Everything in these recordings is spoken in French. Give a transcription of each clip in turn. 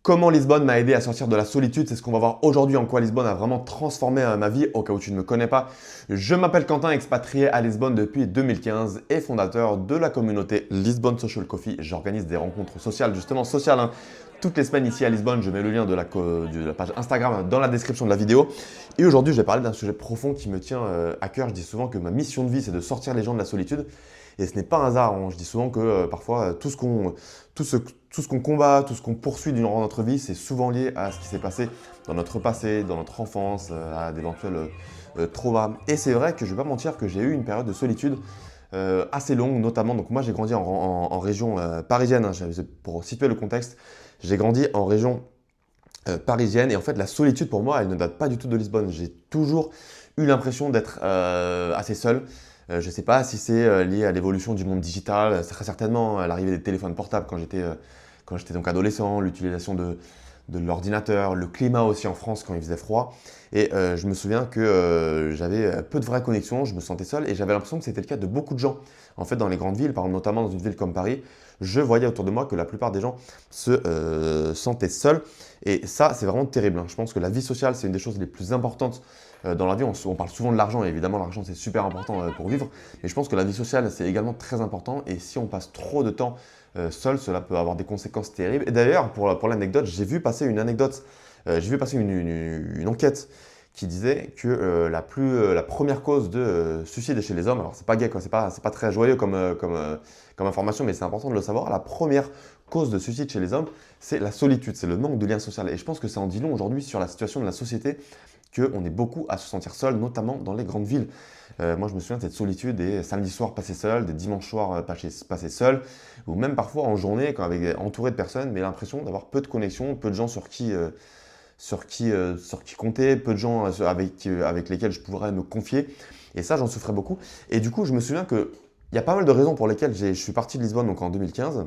Comment Lisbonne m'a aidé à sortir de la solitude, c'est ce qu'on va voir aujourd'hui, en quoi Lisbonne a vraiment transformé ma vie. Au cas où tu ne me connais pas, je m'appelle Quentin, expatrié à Lisbonne depuis 2015 et fondateur de la communauté Lisbonne Social Coffee. J'organise des rencontres sociales, justement sociales, hein, toutes les semaines ici à Lisbonne. Je mets le lien de la page Instagram dans la description de la vidéo. Et aujourd'hui, je vais parler d'un sujet profond qui me tient à cœur. Je dis souvent que ma mission de vie, c'est de sortir les gens de la solitude. Et ce n'est pas un hasard, hein. Je dis souvent que parfois tout ce qu'on combat, tout ce qu'on poursuit durant notre vie, c'est souvent lié à ce qui s'est passé dans notre passé, dans notre enfance, à d'éventuels traumas. Et c'est vrai que je ne vais pas mentir que j'ai eu une période de solitude assez longue, notamment. Donc moi j'ai grandi en région parisienne, hein. Pour situer le contexte, j'ai grandi en région parisienne et en fait la solitude pour moi elle ne date pas du tout de Lisbonne. J'ai toujours eu l'impression d'être assez seul. Je ne sais pas si c'est lié à l'évolution du monde digital, très certainement à l'arrivée des téléphones portables quand j'étais donc adolescent, l'utilisation de l'ordinateur, le climat aussi en France quand il faisait froid. Et je me souviens que j'avais peu de vraies connexions, je me sentais seul et j'avais l'impression que c'était le cas de beaucoup de gens. En fait, dans les grandes villes, par exemple, notamment dans une ville comme Paris, je voyais autour de moi que la plupart des gens se sentaient seuls. Et ça, c'est vraiment terrible, hein. Je pense que la vie sociale, c'est une des choses les plus importantes dans la vie. On parle souvent de l'argent, et évidemment, l'argent, c'est super important pour vivre. Mais je pense que la vie sociale, c'est également très important. Et si on passe trop de temps seul, cela peut avoir des conséquences terribles. Et d'ailleurs, pour l'anecdote, j'ai vu passer une enquête qui disait que la première cause de suicide chez les hommes, alors c'est pas gay, quoi, c'est pas très joyeux comme information, mais c'est important de le savoir. La première cause de suicide chez les hommes, c'est la solitude, c'est le manque de lien social. Et je pense que ça en dit long aujourd'hui sur la situation de la société, qu'on est beaucoup à se sentir seul, notamment dans les grandes villes. Moi, je me souviens de cette solitude des samedis soirs passés seuls, des dimanches soirs passés seuls, ou même parfois en journée, entouré de personnes, mais l'impression d'avoir peu de connexions, peu de gens sur qui compter, peu de gens avec lesquels je pourrais me confier. Et ça, j'en souffrais beaucoup. Et du coup, je me souviens qu'il y a pas mal de raisons pour lesquelles je suis parti de Lisbonne donc en 2015.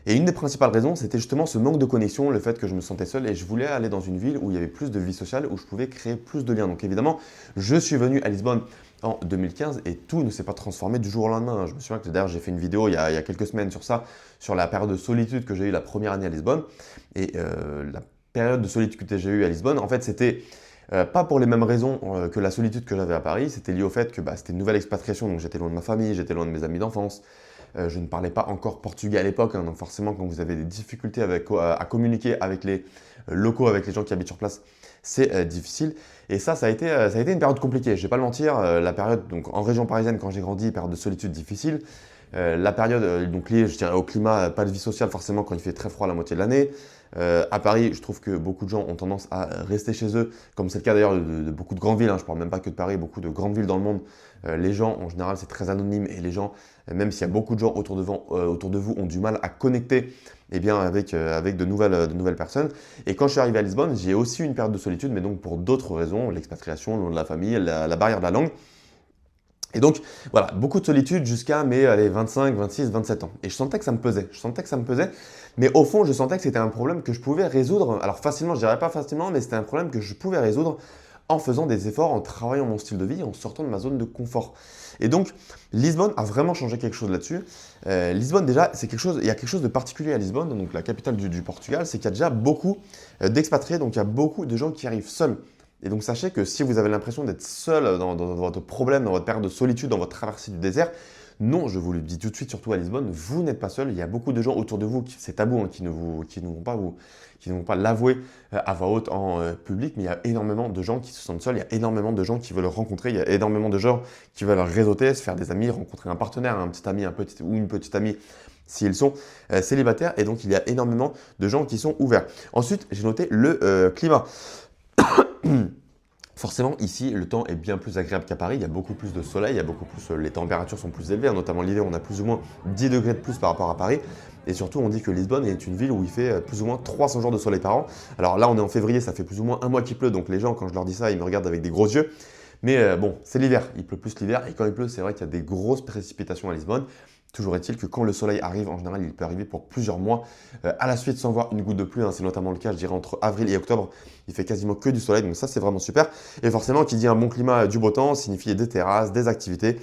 Et une des principales raisons, c'était justement ce manque de connexion, le fait que je me sentais seul et je voulais aller dans une ville où il y avait plus de vie sociale, où je pouvais créer plus de liens. Donc évidemment, je suis venu à Lisbonne en 2015 et tout ne s'est pas transformé du jour au lendemain. Je me souviens que d'ailleurs j'ai fait une vidéo il y a quelques semaines sur ça, sur la période de solitude que j'ai eue la première année à Lisbonne. Et la période de solitude que j'ai eue à Lisbonne, en fait c'était pas pour les mêmes raisons que la solitude que j'avais à Paris, c'était lié au fait que c'était une nouvelle expatriation, donc j'étais loin de ma famille, j'étais loin de mes amis d'enfance. Je ne parlais pas encore portugais à l'époque, hein, donc forcément quand vous avez des difficultés à communiquer avec les locaux, avec les gens qui habitent sur place, c'est difficile. Et ça a été une période compliquée, je ne vais pas le mentir. La période donc, en région parisienne quand j'ai grandi, période de solitude difficile. La période donc liée, je dirais, au climat, pas de vie sociale forcément quand il fait très froid la moitié de l'année. À Paris, je trouve que beaucoup de gens ont tendance à rester chez eux, comme c'est le cas d'ailleurs de beaucoup de grandes villes, hein. Je ne parle même pas que de Paris, beaucoup de grandes villes dans le monde. Les gens, en général, c'est très anonyme et les gens, même s'il y a beaucoup de gens autour de vous, ont du mal à connecter avec de nouvelles personnes. Et quand je suis arrivé à Lisbonne, j'ai aussi eu une période de solitude, mais donc pour d'autres raisons, l'expatriation, loin de la famille, la barrière de la langue. Et donc, voilà, beaucoup de solitude jusqu'à mes 25, 26, 27 ans. Et je sentais que ça me pesait. Mais au fond, je sentais que c'était un problème que je pouvais résoudre. Alors facilement, je dirais pas facilement, mais c'était un problème que je pouvais résoudre en faisant des efforts, en travaillant mon style de vie, en sortant de ma zone de confort. Et donc, Lisbonne a vraiment changé quelque chose là-dessus. Lisbonne, déjà, il y a quelque chose de particulier à Lisbonne, donc la capitale du Portugal, c'est qu'il y a déjà beaucoup d'expatriés, donc il y a beaucoup de gens qui arrivent seuls. Et donc sachez que si vous avez l'impression d'être seul dans votre problème, dans votre période de solitude, dans votre traversée du désert, non, je vous le dis tout de suite, surtout à Lisbonne, vous n'êtes pas seul. Il y a beaucoup de gens autour de vous, c'est tabou, hein, qui ne vont pas l'avouer à voix haute en public, mais il y a énormément de gens qui se sentent seuls, il y a énormément de gens qui veulent rencontrer, il y a énormément de gens qui veulent réseauter, se faire des amis, rencontrer un partenaire, un petit ami, ou une petite amie s'ils sont célibataires. Et donc il y a énormément de gens qui sont ouverts. Ensuite, j'ai noté le climat. Forcément, ici, le temps est bien plus agréable qu'à Paris. Il y a beaucoup plus de soleil, les températures sont plus élevées, hein. Notamment l'hiver, on a plus ou moins 10 degrés de plus par rapport à Paris. Et surtout, on dit que Lisbonne est une ville où il fait plus ou moins 300 jours de soleil par an. Alors là, on est en février, ça fait plus ou moins un mois qu'il pleut. Donc les gens, quand je leur dis ça, ils me regardent avec des gros yeux. Mais bon, c'est l'hiver, il pleut plus l'hiver. Et quand il pleut, c'est vrai qu'il y a des grosses précipitations à Lisbonne. Toujours est-il que quand le soleil arrive, en général, il peut arriver pour plusieurs mois à la suite sans voir une goutte de pluie, hein. C'est notamment le cas, je dirais, entre avril et octobre. Il fait quasiment que du soleil, donc ça, c'est vraiment super. Et forcément, qui dit un bon climat, du beau temps, signifie des terrasses, des activités.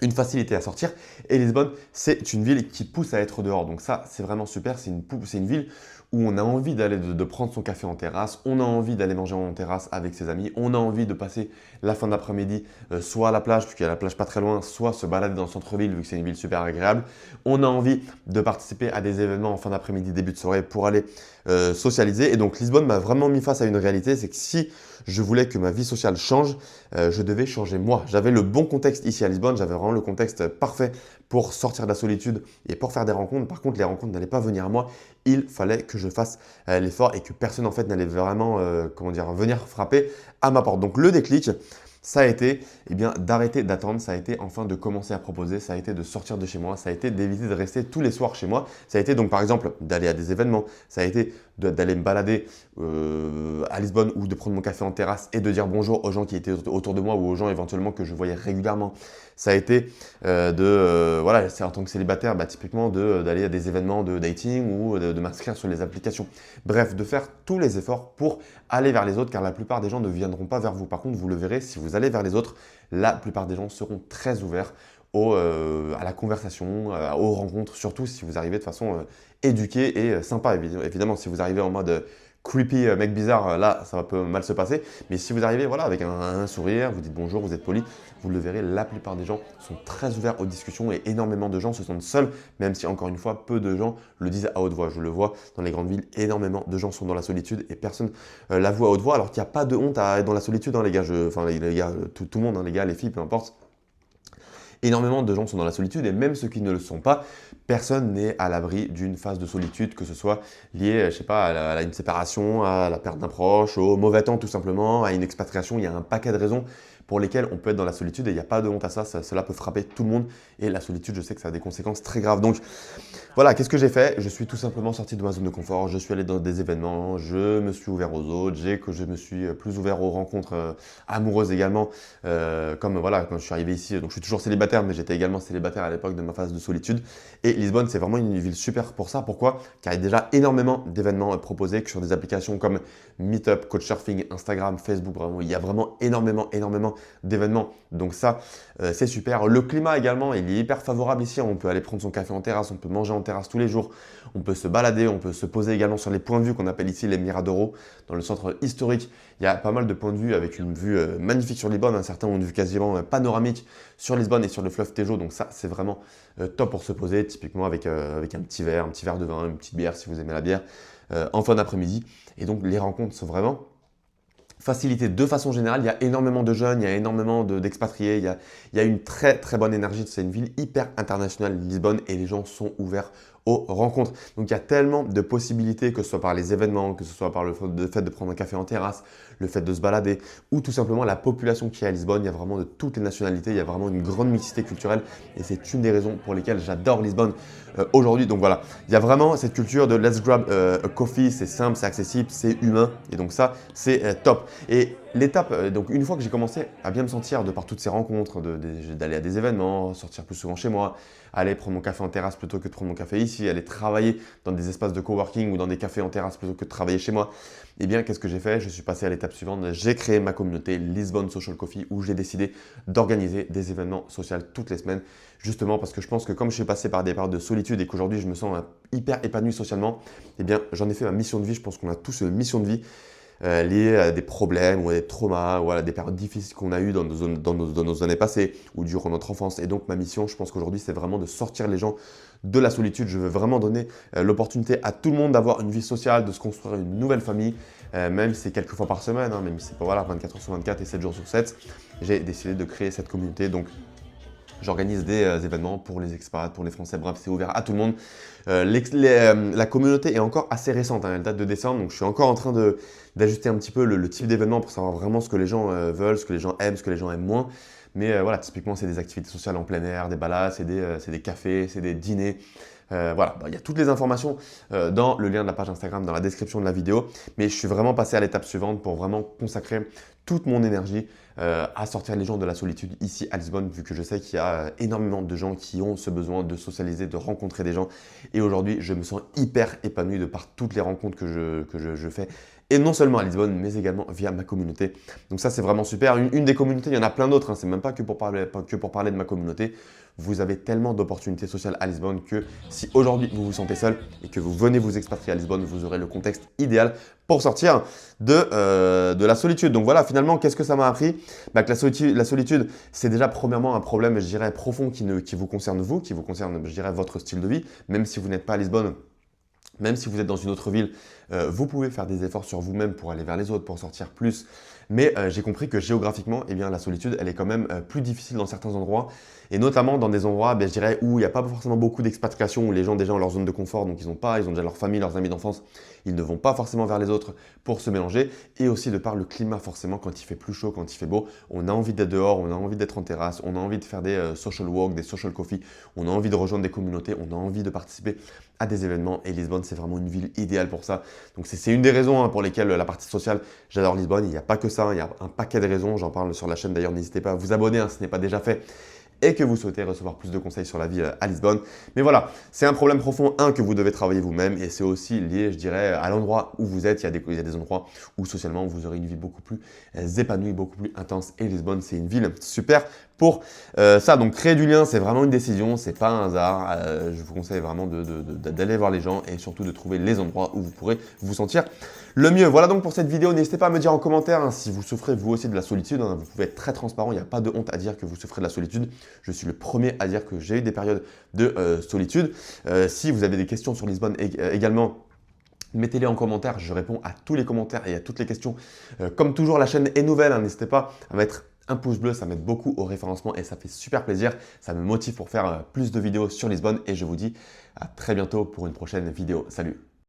une facilité à sortir. Et Lisbonne, c'est une ville qui pousse à être dehors. Donc ça, c'est vraiment super. C'est une ville où on a envie d'aller de prendre son café en terrasse, on a envie d'aller manger en terrasse avec ses amis, on a envie de passer la fin d'après-midi soit à la plage, puisqu'il y a la plage pas très loin, soit se balader dans le centre-ville, vu que c'est une ville super agréable. On a envie de participer à des événements en fin d'après-midi, début de soirée, pour aller socialiser. Et donc Lisbonne m'a vraiment mis face à une réalité, c'est que si je voulais que ma vie sociale change, je devais changer moi. J'avais le bon contexte ici à Lisbonne, j'avais vraiment le contexte parfait pour sortir de la solitude et pour faire des rencontres. Par contre, les rencontres n'allaient pas venir à moi. Il fallait que je fasse l'effort et que personne en fait n'allait vraiment venir frapper à ma porte. Donc le déclic, ça a été d'arrêter d'attendre, ça a été enfin de commencer à proposer, ça a été de sortir de chez moi, ça a été d'éviter de rester tous les soirs chez moi, ça a été donc par exemple d'aller à des événements, ça a été d'aller me balader à Lisbonne ou de prendre mon café en terrasse et de dire bonjour aux gens qui étaient autour de moi ou aux gens éventuellement que je voyais régulièrement. Ça a été c'est en tant que célibataire, typiquement d'aller à des événements de dating ou de m'inscrire sur les applications. Bref, de faire tous les efforts pour aller vers les autres car la plupart des gens ne viendront pas vers vous. Par contre, vous le verrez, si vous allez vers les autres, la plupart des gens seront très ouverts à la conversation, aux rencontres, surtout si vous arrivez de façon éduquée et sympa. Évidemment, si vous arrivez en mode creepy, mec bizarre, là, ça va peu mal se passer. Mais si vous arrivez avec un sourire, vous dites bonjour, vous êtes poli, vous le verrez, la plupart des gens sont très ouverts aux discussions et énormément de gens se sentent seuls, même si encore une fois, peu de gens le disent à haute voix. Je le vois dans les grandes villes, énormément de gens sont dans la solitude et personne l'avoue à haute voix, alors qu'il n'y a pas de honte à être dans la solitude, hein, les gars. Les gars, tout le monde, hein, les gars, les filles, peu importe. Énormément de gens sont dans la solitude et même ceux qui ne le sont pas, personne n'est à l'abri d'une phase de solitude, que ce soit lié, je sais pas, à une séparation, à la perte d'un proche, au mauvais temps tout simplement, à une expatriation. Il y a un paquet de raisons pour lesquelles on peut être dans la solitude et il n'y a pas de honte à ça, cela peut frapper tout le monde et la solitude, je sais que ça a des conséquences très graves. Donc voilà, qu'est-ce que j'ai fait? Je suis tout simplement sorti de ma zone de confort, je suis allé dans des événements, je me suis ouvert aux autres, je me suis plus ouvert aux rencontres amoureuses également, comme voilà, quand je suis arrivé ici, donc je suis toujours célibataire, mais j'étais également célibataire à l'époque de ma phase de solitude. Et Lisbonne, c'est vraiment une ville super pour ça. Pourquoi? Car il y a déjà énormément d'événements proposés que sur des applications comme Meetup, Couchsurfing, Instagram, Facebook. Vraiment, il y a vraiment énormément d'événements. Donc ça, c'est super. Le climat également, il est hyper favorable ici. On peut aller prendre son café en terrasse, on peut manger en terrasse tous les jours, on peut se balader, on peut se poser également sur les points de vue qu'on appelle ici les Miradoro, dans le centre historique. Il y a pas mal de points de vue avec une vue magnifique sur Lisbonne. Certains ont une vue quasiment panoramique sur Lisbonne et sur le fleuve Tejo. Donc ça, c'est vraiment top pour se poser, typiquement avec un petit verre de vin, une petite bière si vous aimez la bière, en fin d'après-midi. Et donc les rencontres sont vraiment facilitées de façon générale. Il y a énormément de jeunes, il y a énormément d'expatriés, il y a une très bonne énergie. C'est une ville hyper internationale, Lisbonne, et les gens sont ouverts aux rencontres. Donc il y a tellement de possibilités, que ce soit par les événements, que ce soit par le fait de prendre un café en terrasse, le fait de se balader, ou tout simplement la population qui est à Lisbonne. Il y a vraiment de toutes les nationalités, il y a vraiment une grande mixité culturelle et c'est une des raisons pour lesquelles j'adore Lisbonne aujourd'hui. Donc voilà, il y a vraiment cette culture de let's grab a coffee, c'est simple, c'est accessible, c'est humain et donc ça, c'est top. Et l'étape, donc une fois que j'ai commencé à bien me sentir de par toutes ces rencontres, d'aller à des événements, sortir plus souvent chez moi, aller prendre mon café en terrasse plutôt que de prendre mon café ici, aller travailler dans des espaces de coworking ou dans des cafés en terrasse plutôt que de travailler chez moi, eh bien qu'est-ce que j'ai fait? Je suis passé à l'étape suivante, j'ai créé ma communauté Lisbonne Social Coffee où j'ai décidé d'organiser des événements sociaux toutes les semaines, justement parce que je pense que comme je suis passé par des périodes de solitude et qu'aujourd'hui je me sens hyper épanoui socialement, eh bien j'en ai fait ma mission de vie. Je pense qu'on a tous une mission de vie liées à des problèmes ou à des traumas ou à des périodes difficiles qu'on a eues dans nos années passées ou durant notre enfance. Et donc ma mission, je pense qu'aujourd'hui, c'est vraiment de sortir les gens de la solitude. Je veux vraiment donner l'opportunité à tout le monde d'avoir une vie sociale, de se construire une nouvelle famille, même si c'est quelques fois par semaine, hein, même si c'est pas 24 heures sur 24 et 7 jours sur 7. J'ai décidé de créer cette communauté. Donc j'organise des événements pour les expats, pour les Français, bref, c'est ouvert à tout le monde. La communauté est encore assez récente, hein, elle date de décembre, donc je suis encore en train d'ajuster un petit peu le type d'événement pour savoir vraiment ce que les gens veulent, ce que les gens aiment, ce que les gens aiment moins. Mais voilà, typiquement, c'est des activités sociales en plein air, des balades, c'est des cafés, c'est des dîners. Voilà, il y a toutes les informations dans le lien de la page Instagram, dans la description de la vidéo. Mais je suis vraiment passé à l'étape suivante pour vraiment consacrer toute mon énergie à sortir les gens de la solitude ici à Lisbonne, vu que je sais qu'il y a énormément de gens qui ont ce besoin de socialiser, de rencontrer des gens. Et aujourd'hui, je me sens hyper épanoui de par toutes les rencontres que je fais et non seulement à Lisbonne, mais également via ma communauté. Donc ça, c'est vraiment super. Une des communautés, il y en a plein d'autres, hein. C'est même pas que pour parler de ma communauté. Vous avez tellement d'opportunités sociales à Lisbonne que si aujourd'hui vous vous sentez seul et que vous venez vous expatrier à Lisbonne, vous aurez le contexte idéal pour sortir de la solitude. Donc voilà, finalement, qu'est-ce que ça m'a appris? Bah, que la solitude, c'est déjà premièrement un problème, je dirais, profond qui vous concerne vous, qui vous concerne, je dirais, votre style de vie. Même si vous n'êtes pas à Lisbonne, même si vous êtes dans une autre ville, vous pouvez faire des efforts sur vous-même pour aller vers les autres, pour sortir plus. Mais j'ai compris que géographiquement, eh bien, la solitude, elle est quand même plus difficile dans certains endroits. Et notamment dans des endroits, je dirais, où il n'y a pas forcément beaucoup d'expatriation, où les gens déjà ont leur zone de confort, donc ils ont déjà leur famille, leurs amis d'enfance. Ils ne vont pas forcément vers les autres pour se mélanger. Et aussi de par le climat, forcément, quand il fait plus chaud, quand il fait beau, on a envie d'être dehors, on a envie d'être en terrasse, on a envie de faire des social walks, des social coffee, on a envie de rejoindre des communautés, on a envie de participer à des événements. Et Lisbonne, c'est vraiment une ville idéale pour ça. Donc c'est une des raisons pour lesquelles la partie sociale, j'adore Lisbonne. Il n'y a pas que ça, il y a un paquet de raisons. J'en parle sur la chaîne d'ailleurs, n'hésitez pas à vous abonner, ce n'est pas déjà fait, et que vous souhaitez recevoir plus de conseils sur la vie à Lisbonne. Mais voilà, c'est un problème profond, que vous devez travailler vous-même, et c'est aussi lié, je dirais, à l'endroit où vous êtes. Il y a des endroits où socialement, vous aurez une vie beaucoup plus épanouie, beaucoup plus intense, et Lisbonne, c'est une ville super pour ça. Donc créer du lien, c'est vraiment une décision, c'est pas un hasard. Je vous conseille vraiment d'aller voir les gens et surtout de trouver les endroits où vous pourrez vous sentir le mieux. Voilà donc pour cette vidéo. N'hésitez pas à me dire en commentaire si vous souffrez vous aussi de la solitude. Vous pouvez être très transparent, il n'y a pas de honte à dire que vous souffrez de la solitude. Je suis le premier à dire que j'ai eu des périodes de solitude. Si vous avez des questions sur Lisbonne également, mettez-les en commentaire, je réponds à tous les commentaires et à toutes les questions. Comme toujours, la chaîne est nouvelle, n'hésitez pas à mettre un pouce bleu, ça m'aide beaucoup au référencement et ça fait super plaisir. Ça me motive pour faire plus de vidéos sur Lisbonne et je vous dis à très bientôt pour une prochaine vidéo. Salut!